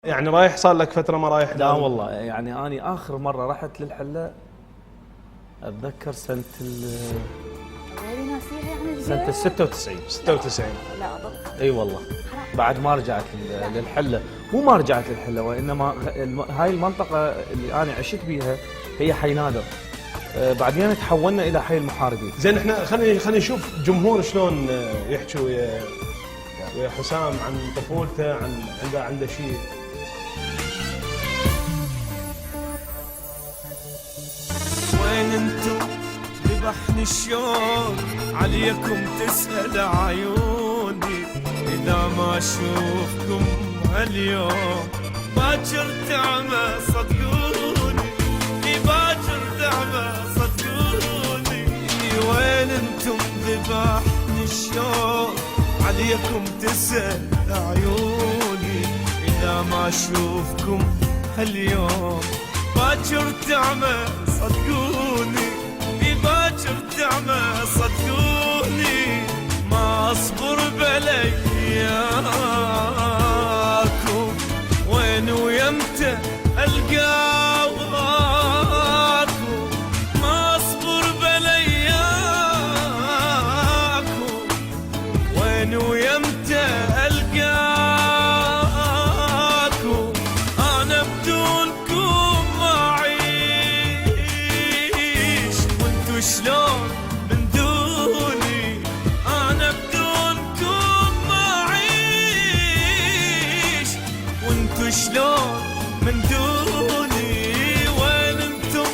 يعني رايح صار لك فتره ما رايح؟ لا والله، يعني اني اخر مره رحت للحله اتذكر سنه سنه 96. 96 لا اظن. اي والله، بعد ما رجعت للحله، مو ما رجعت للحله، وانما هاي المنطقه اللي انا عشت بيها هي حي نادر. بعدين تحولنا الى حي المحاربين. زين، احنا خلينا نشوف جمهور شلون يحكوا ويا حسام عن طفولته، عنده شيء. وين انتم ذبحني الشوق عليكم تسأل عيوني، إذا ما أشوفكم هاليوم باكر تعمى صدقوني، باكر تعمى صدقوني. وين انتم ذبحني الشوق عليكم تسأل عيوني، إذا ما أشوفكم هاليوم باكر تعمى صدقوني، باكر تعمى صدقوني. ما اصبر بلياكم، وين ويمتى القاكم. ما اصبر بلياكم، وين ويمتى القاكم. انا بدونكم ما اعيش، وانتو شلون من دوني. انا بدونكم ما اعيش، وانتو شلون من دوني. وين انتم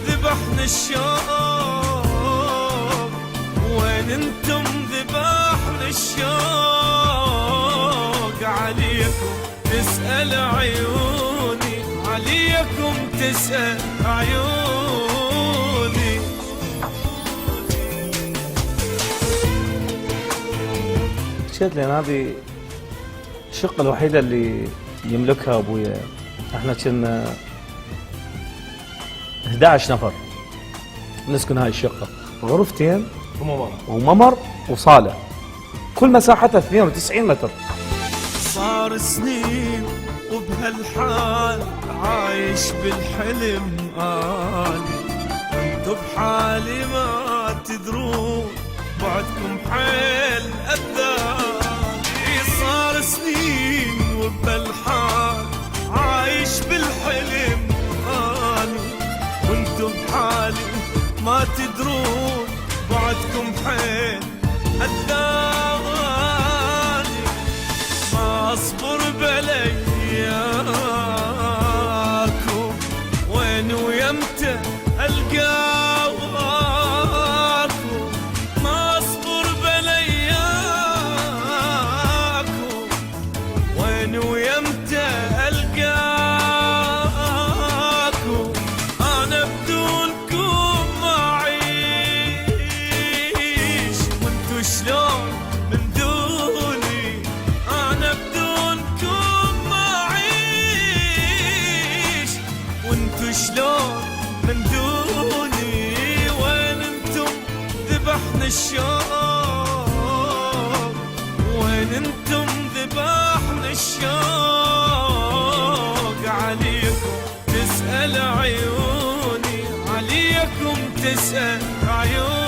ذبحنا الشوق، وين انتم ذبحنا الشوق. عليكم تسأل عيوني، عليكم تسأل عيوني. شفت لان هذه الشقه الوحيده اللي يملكها ابويا. احنا كنا 11 نفر نسكن هاي الشقه، غرفتين وممر وصاله، كل مساحتها 92 متر. صار سنين وبهالحال عايش بالحلم اني، انتو بحالي ما تدرون بعدكم حيل اذاني. صار سنين وبهالحال عايش بالحلم اني، وانتو بحالي ما تدرون بعدكم حيل اذاني. ما اصبر بلياكم، وين ويمتى القاكم. ما اصبر بلياكم، وين ويمتى القاكم. انا بدونكم ما اعيش، وانتو شلون من دوني. انا بدونكم ما اعيش، وانتو شلون من دوني. وين انتم ذبحنا الشوق، وين انتم ذبحنا الشوق. عليكم تسأل عيوني، عليكم تسأل عيوني.